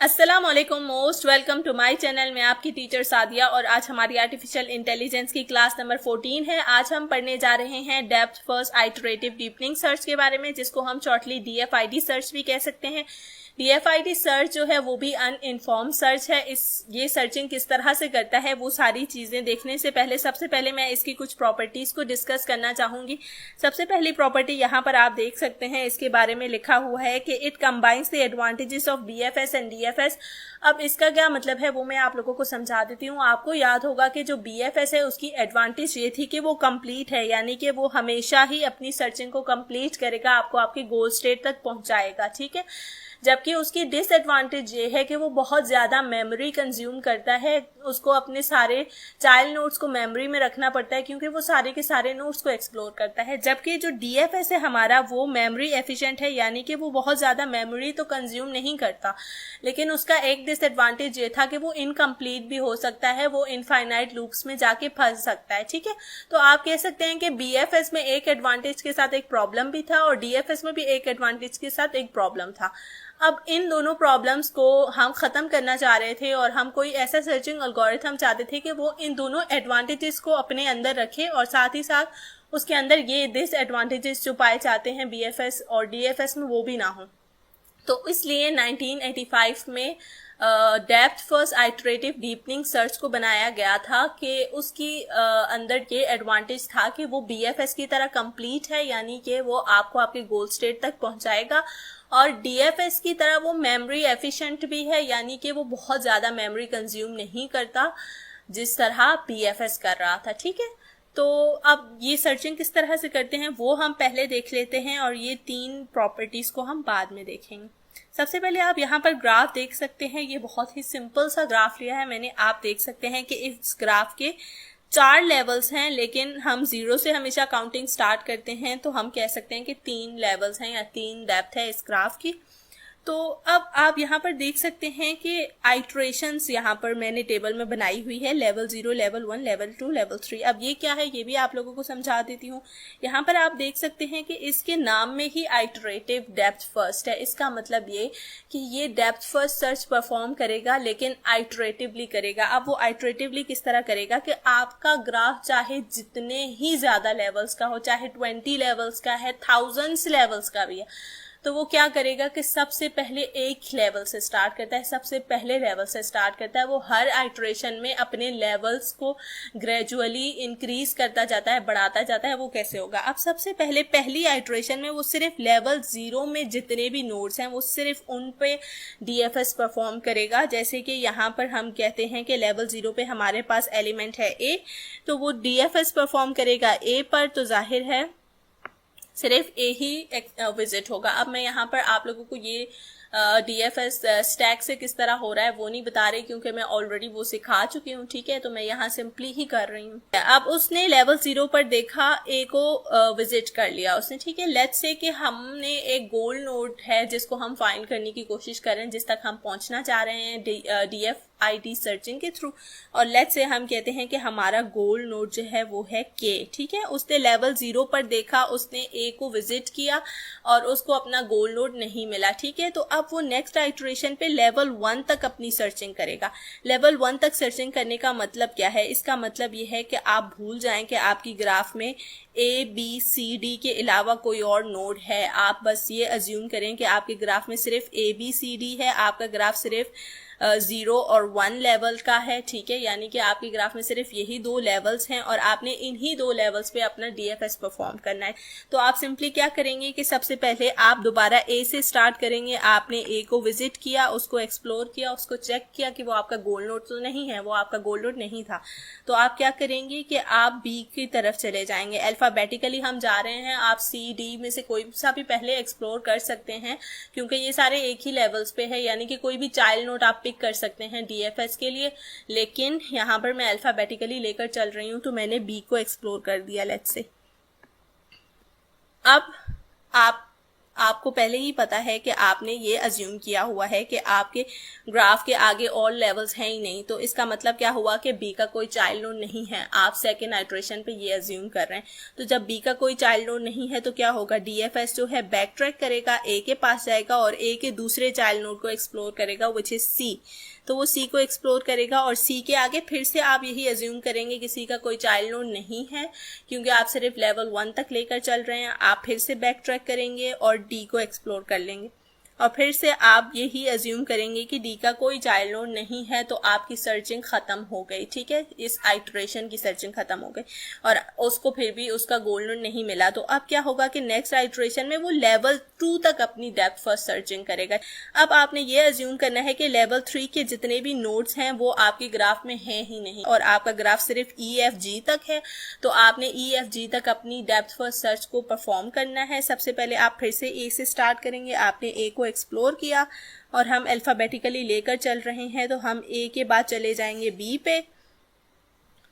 अस्सलाम वालेकुम, most welcome to my channel. मैं आपकी टीचर सादिया और आज हमारी आर्टिफिशियल इंटेलिजेंस की क्लास नंबर 14 है। आज हम पढ़ने जा रहे हैं depth first iterative deepening search के बारे में, जिसको हम शॉर्टली DFID सर्च भी कह सकते हैं। DFID सर्च जो है वो भी अनइन्फॉर्म सर्च है। ये सर्चिंग किस तरह से करता है वो सारी चीजें देखने से पहले सबसे पहले मैं इसकी कुछ प्रॉपर्टीज को डिस्कस करना चाहूंगी। सबसे पहली प्रॉपर्टी यहाँ पर आप देख सकते हैं, इसके बारे में लिखा हुआ है कि it combines the advantages of BFS and DFS। अब इसका क्या मतलब है वो मैं आप लोगों को समझा देती हूँ। आपको याद होगा कि जो BFS है उसकी एडवांटेज ये थी कि वो कंप्लीट है, यानी कि वो हमेशा ही अपनी सर्चिंग को कंप्लीट करेगा, आपको आपके गोल स्टेट तक पहुंचाएगा, ठीक है। जबकि उसकी डिसएडवांटेज ये है कि वो बहुत ज्यादा मेमोरी कंज्यूम करता है, उसको अपने सारे चाइल्ड नोट्स को मेमोरी में रखना पड़ता है क्योंकि वो सारे के सारे नोट्स को एक्सप्लोर करता है। जबकि जो DFS है हमारा वो मेमोरी एफिशिएंट है, यानी कि वो बहुत ज्यादा मेमोरी तो कंज्यूम नहीं करता, लेकिन उसका एक डिसएडवांटेज ये था कि वो इनकम्प्लीट भी हो सकता है, वो इनफाइनाइट लूप्स में जाके फंस सकता है, ठीक है। तो आप कह सकते हैं कि BFS में एक एडवांटेज के साथ एक प्रॉब्लम भी था और DFS में भी एक एडवांटेज के साथ एक प्रॉब्लम था। अब इन दोनों प्रॉब्लम्स को हम खत्म करना चाह रहे थे और हम कोई ऐसा सर्चिंग एल्गोरिथम चाहते थे कि वो इन दोनों एडवांटेजेस को अपने अंदर रखे और साथ ही साथ उसके अंदर ये डिसएडवांटेजेस जो पाए जाते हैं BFS और DFS में वो भी ना हो। तो इसलिए 1985 में depth first iterative deepening search को बनाया गया था कि उसकी अंदर ये एडवांटेज था कि वो BFS की तरह कंप्लीट है, यानी कि वो आपको आपके गोल स्टेट तक पहुंचाएगा, और DFS की तरह वो मेमोरी एफिशिएंट भी है, यानी कि वो बहुत ज्यादा मेमोरी कंज्यूम नहीं करता जिस तरह BFS कर रहा था, ठीक है। तो अब ये सर्चिंग किस तरह से करते हैं वो हम पहले देख लेते हैं और ये 3 प्रॉपर्टीज को हम बाद में देखेंगे। सबसे पहले आप यहाँ पर ग्राफ देख सकते हैं, ये बहुत ही सिंपल सा ग्राफ लिया है मैंने। आप देख सकते हैं कि इस ग्राफ के 4 लेवल्स हैं, लेकिन हम 0 से हमेशा काउंटिंग स्टार्ट करते हैं, तो हम कह सकते हैं कि 3 लेवल्स हैं या 3 डेप्थ है इस ग्राफ की। तो अब आप यहाँ पर देख सकते हैं कि आइट्रेशंस यहाँ पर मैंने टेबल में बनाई हुई है, लेवल 0, लेवल 1, लेवल 2, लेवल 3। अब ये क्या है ये भी आप लोगों को समझा देती हूँ। यहाँ पर आप देख सकते हैं कि इसके नाम में ही आइटरेटिव डेप्थ फर्स्ट है। इसका मतलब ये कि ये डेप्थ फर्स्ट सर्च परफॉर्म करेगा, लेकिन आइटरेटिवली करेगा। अब वो आइटरेटिवली किस तरह करेगा कि आपका ग्राफ चाहे जितने ही ज्यादा लेवल्स का हो, चाहे 20 लेवल्स का है, थाउजेंड्स लेवल्स का भी है, तो वो क्या करेगा कि सबसे पहले एक लेवल से स्टार्ट करता है, सबसे पहले लेवल से स्टार्ट करता है। वो हर आइटरेशन में अपने लेवल्स को ग्रेजुअली इंक्रीज करता जाता है, बढ़ाता जाता है। वो कैसे होगा? अब सबसे पहले पहली आइटरेशन में वो सिर्फ लेवल 0 में जितने भी नोड्स हैं वो सिर्फ उन पे DFS परफॉर्म करेगा। जैसे कि यहाँ पर हम कहते हैं कि लेवल 0 पे हमारे पास एलिमेंट है A, तो वो DFS परफॉर्म करेगा A पर, तो जाहिर है सिर्फ A ही विजिट होगा। अब मैं यहाँ पर आप लोगों को ये DFS स्टैक से किस तरह हो रहा है वो नहीं बता रही, क्योंकि मैं ऑलरेडी वो सिखा चुकी हूँ, ठीक है। तो मैं यहाँ सिंपली ही कर रही हूँ। अब उसने लेवल 0 पर देखा, A को विजिट कर लिया उसने, ठीक है। लेट्स से कि हमने एक गोल नोड है जिसको हम फाइंड करने की कोशिश कर रहे हैं, जिस तक हम पहुंचना चाह रहे हैं DFID सर्चिंग के थ्रू, और लेट्स से हम कहते हैं कि हमारा गोल नोड जो है वो है K, ठीक है। उसने लेवल 0 पर देखा, उसने A को विजिट किया और उसको अपना गोल नोड नहीं मिला, ठीक है। तो अब वो नेक्स्ट आइटरेशन पे लेवल 1 तक अपनी सर्चिंग करेगा। लेवल 1 तक सर्चिंग करने का मतलब क्या है? इसका मतलब ये है कि आप भूल जाएं कि आपकी ग्राफ में ABCD के अलावा कोई और नोड है। आप बस ये अज्यूम करें कि आपके ग्राफ में सिर्फ ABCD है, आपका ग्राफ सिर्फ 0 और 1 लेवल का है, ठीक है। यानी कि आपके ग्राफ में सिर्फ यही 2 लेवल्स हैं और आपने इन्हीं 2 लेवल्स पे अपना DFS परफॉर्म करना है। तो आप सिंपली क्या करेंगे कि सबसे पहले आप दोबारा A से स्टार्ट करेंगे। आपने A को विजिट किया, उसको एक्सप्लोर किया, उसको चेक किया कि वो आपका गोल नोड तो नहीं है, वो आपका गोल नोड नहीं था। तो आप क्या करेंगे कि आप B की तरफ चले जाएंगे। अल्फाबेटिकली हम जा रहे हैं, आप CD में से कोई सा भी पहले एक्सप्लोर कर सकते हैं, क्योंकि ये सारे एक ही लेवल्स पे है, यानी कि कोई भी चाइल्ड नोड आप पिक कर सकते हैं DFS के लिए। लेकिन यहाँ पर मैं अल्फाबेटिकली लेकर चल रही हूँ, तो मैंने B को एक्सप्लोर कर दिया, लेट्स से। अब आप आपको पहले ही पता है कि आपने ये अज्यूम किया हुआ है कि आपके ग्राफ के आगे और लेवल्स हैं ही नहीं, तो इसका मतलब क्या हुआ कि बी का कोई चाइल्ड नोड नहीं है। आप सेकेंड आइटरेशन पे ये अज्यूम कर रहे हैं। तो जब बी का कोई चाइल्ड नोड नहीं है तो क्या होगा, डीएफएस जो है बैक ट्रैक करेगा, ए के पास जाएगा और ए के दूसरे चाइल्ड नोड को एक्सप्लोर करेगा विच इज सी। तो वो सी को एक्सप्लोर करेगा और सी के आगे फिर से आप यही अज्यूम करेंगे कि सी का कोई चाइल्ड नोड नहीं है, क्योंकि आप सिर्फ लेवल 1 तक लेकर चल रहे हैं। आप फिर से बैक ट्रैक करेंगे और डी को एक्सप्लोर कर लेंगे और फिर से आप यही अज्यूम करेंगे कि डी का कोई चाइल्ड नोड नहीं है, तो आपकी सर्चिंग खत्म हो गई। ठीक है, इस आइटरेशन की सर्चिंग खत्म हो गई और उसको फिर भी उसका गोल नोड नहीं मिला। तो अब क्या होगा कि नेक्स्ट आइटरेशन में वो लेवल 2 तक अपनी डेप्थ फर्स्ट सर्चिंग करेगा। अब आपने ये अज्यूम करना है कि लेवल 3 के जितने भी नोड्स हैं वो आपके ग्राफ में हैं ही नहीं और आपका ग्राफ सिर्फ EFG तक है। तो आपने EFG तक अपनी डेप्थ फर्स्ट सर्च को परफॉर्म करना है। सबसे पहले आप फिर से ए से स्टार्ट करेंगे। आपने ए को एक्सप्लोर किया और हम अल्फाबेटिकली लेकर चल रहे हैं, तो हम ए के बाद चले जाएंगे बी पे,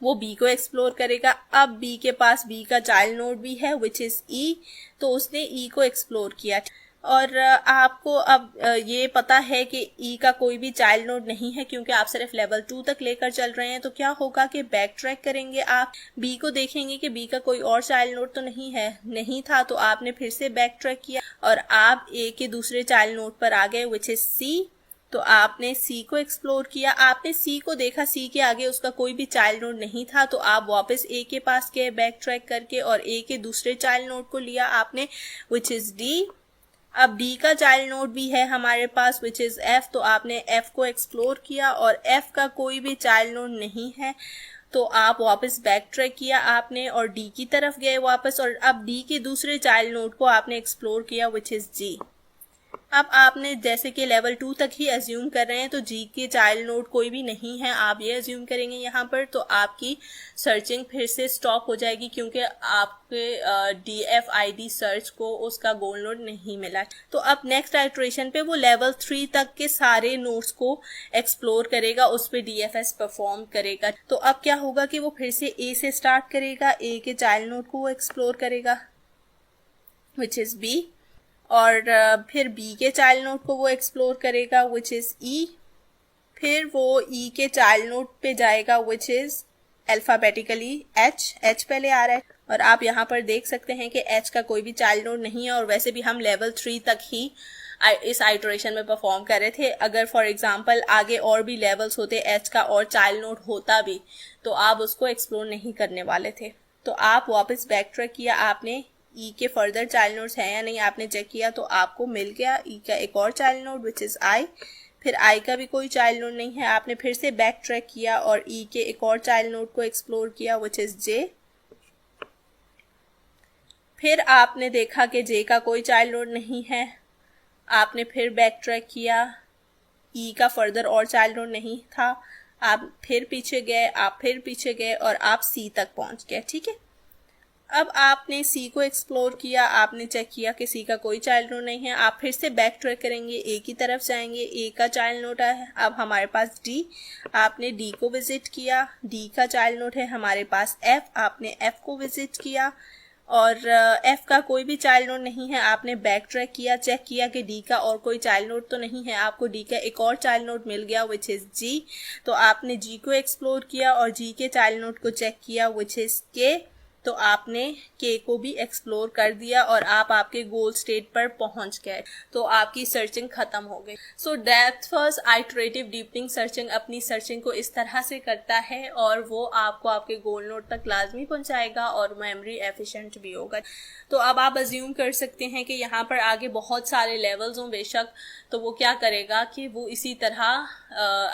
वो बी को एक्सप्लोर करेगा। अब बी के पास बी का चाइल्ड नोड भी है विच इज ई, तो उसने ई को एक्सप्लोर किया और आपको अब ये पता है कि ई का कोई भी चाइल्ड नोड नहीं है क्योंकि आप सिर्फ लेवल 2 तक लेकर चल रहे हैं। तो क्या होगा कि बैक ट्रैक करेंगे, आप बी को देखेंगे कि बी का कोई और चाइल्ड नोड तो नहीं था, तो आपने फिर से बैक ट्रैक किया और आप ए के दूसरे चाइल्ड नोड पर आ गए विच इज सी। तो आपने सी को एक्सप्लोर किया, आपने सी को देखा, सी के आगे उसका कोई भी चाइल्ड नोड नहीं था, तो आप वापस ए के पास गए बैक ट्रैक करके और ए के दूसरे चाइल्ड नोड को लिया आपने विच इज डी। अब डी का चाइल्ड नोड भी है हमारे पास विच इज एफ, तो आपने एफ को एक्सप्लोर किया और एफ का कोई भी चाइल्ड नोड नहीं है, तो आप वापस बैक ट्रैक किया आपने और डी की तरफ गए वापस और अब डी के दूसरे चाइल्ड नोड को आपने एक्सप्लोर किया विच इज जी। अब आपने जैसे कि लेवल 2 तक ही अज्यूम कर रहे हैं, तो जी के चाइल्ड नोड कोई भी नहीं है, आप ये अज्यूम करेंगे यहाँ पर, तो आपकी सर्चिंग फिर से स्टॉप हो जाएगी क्योंकि आपके DFID सर्च को उसका गोल नोड नहीं मिला। तो अब नेक्स्ट आइटरेशन पे वो लेवल 3 तक के सारे नोड्स को एक्सप्लोर करेगा, उस पर DFS परफॉर्म करेगा। तो अब क्या होगा कि वो फिर से ए से स्टार्ट करेगा, ए के चाइल्ड नोड को वो एक्सप्लोर करेगा विच इज बी और फिर बी के चाइल्ड नोड को वो एक्सप्लोर करेगा विच इज ई, फिर वो ई के चाइल्ड नोड पे जाएगा विच इज अल्फाबेटिकली एच पहले आ रहा है और आप यहाँ पर देख सकते हैं कि एच का कोई भी चाइल्ड नोड नहीं है और वैसे भी हम लेवल 3 तक ही इस आइटरेशन में परफॉर्म कर रहे थे। अगर फॉर एग्जांपल आगे और भी लेवल्स होते, एच का और चाइल्ड नोड होता भी, तो आप उसको एक्सप्लोर नहीं करने वाले थे। तो आप वापस बैक ट्रैक किया, आपने ई के फर्दर चाइल्ड नोड्स हैं या नहीं आपने चेक किया, तो आपको मिल गया ई का एक और child node which is I. फिर आई का भी कोई चाइल्ड नोड नहीं है, आपने फिर से बैक ट्रैक किया और ई के एक और चाइल्ड नोड को एक्सप्लोर किया विच इज जे। फिर आपने देखा कि जे का कोई चाइल्ड नोड नहीं है, आपने फिर बैक ट्रैक किया, ई का फर्दर और चाइल्ड नोड नहीं था, आप फिर पीछे गए, आप फिर पीछे गए और आप सी तक पहुंच गए। ठीक है, अब आपने सी को एक्सप्लोर किया, आपने चेक किया कि सी का कोई चाइल्ड नोड नहीं है, आप फिर से बैक ट्रैक करेंगे, ए की तरफ जाएंगे, ए का चाइल्ड नोड है अब हमारे पास डी, आपने डी को विजिट किया, डी का चाइल्ड नोड है हमारे पास एफ, आपने एफ को विजिट किया और एफ का कोई भी चाइल्ड नोड नहीं है, आपने बैक ट्रैक किया, चेक किया कि डी का और कोई चाइल्ड नोड तो नहीं है, आपको डी का एक और चाइल्ड नोड मिल गया विच इज जी। तो आपने जी को एक्सप्लोर किया और जी के चाइल्ड नोड को चेक किया विच इज के, तो आपने के को भी एक्सप्लोर कर दिया और आप आपके गोल स्टेट पर पहुंच गए, तो आपकी सर्चिंग खत्म हो गई। So depth first iterative deepening searching अपनी सर्चिंग को इस तरह से करता है और वो आपको आपके गोल नोड तक लाजमी पहुंचाएगा और मेमोरी एफिशिएंट भी होगा। तो अब आप अज्यूम कर सकते हैं कि यहाँ पर आगे बहुत सारे लेवल्स हों बेशक, तो वो क्या करेगा कि वो इसी तरह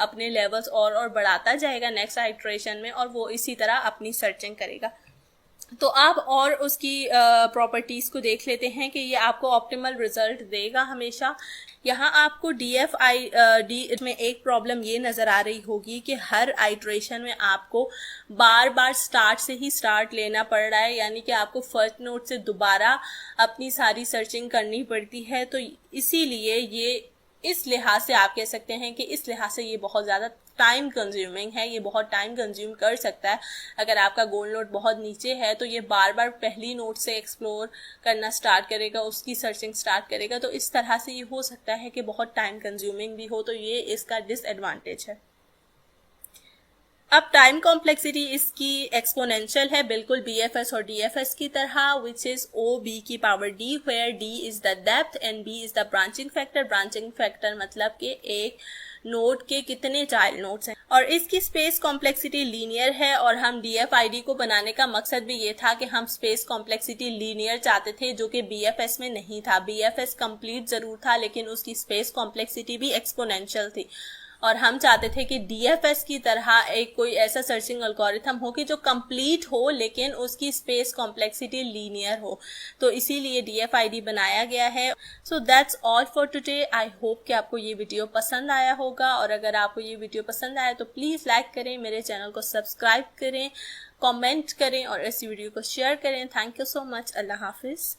अपने लेवल्स और बढ़ाता जाएगा नेक्स्ट आइटरेशन में और वो इसी तरह अपनी सर्चिंग करेगा। तो आप और उसकी प्रॉपर्टीज को देख लेते हैं कि ये आपको ऑप्टिमल रिजल्ट देगा हमेशा। यहाँ आपको DFID में एक प्रॉब्लम ये नज़र आ रही होगी कि हर आइटरेशन में आपको बार बार स्टार्ट से ही स्टार्ट लेना पड़ रहा है, यानी कि आपको फर्स्ट नोट से दोबारा अपनी सारी सर्चिंग करनी पड़ती है। तो इसीलिए ये इस लिहाज से आप कह सकते हैं कि इस लिहाज से ये बहुत ज़्यादा टाइम कंज्यूमिंग है, ये बहुत टाइम कंज्यूम कर सकता है। अगर आपका गोल नोट बहुत नीचे है तो ये बार बार पहली नोट से एक्सप्लोर करना स्टार्ट करेगा, उसकी सर्चिंग स्टार्ट करेगा, तो इस तरह से ये हो सकता है कि बहुत टाइम कंज्यूमिंग भी हो, तो ये इसका डिसएडवांटेज है। अब टाइम कॉम्प्लेक्सिटी इसकी एक्सपोनेंशियल है, बिल्कुल BFS और DFS की तरह, विच इज OB की power D, where D is the depth and B is the branching factor. Branching factor मतलब कि एक नोड के कितने चाइल्ड नोड्स हैं। और इसकी स्पेस कॉम्प्लेक्सिटी लीनियर है, और हम DFID को बनाने का मकसद भी ये था कि हम स्पेस कॉम्प्लेक्सिटी लीनियर चाहते थे, जो कि BFS में नहीं था। BFS कंप्लीट जरूर था लेकिन उसकी स्पेस कॉम्प्लेक्सिटी भी एक्सपोनेंशियल थी, और हम चाहते थे कि DFS की तरह एक कोई ऐसा सर्चिंग एल्गोरिथम हो कि जो कंप्लीट हो लेकिन उसकी स्पेस कॉम्प्लेक्सिटी लीनियर हो, तो इसीलिए DFID बनाया गया है। So that's all for today. I hope कि आपको ये वीडियो पसंद आया होगा, और अगर आपको ये वीडियो पसंद आया तो प्लीज़ लाइक करें, मेरे चैनल को सब्सक्राइब करें, कमेंट करें और इस वीडियो को शेयर करें। Thank you so much. अल्लाह हाफिज़।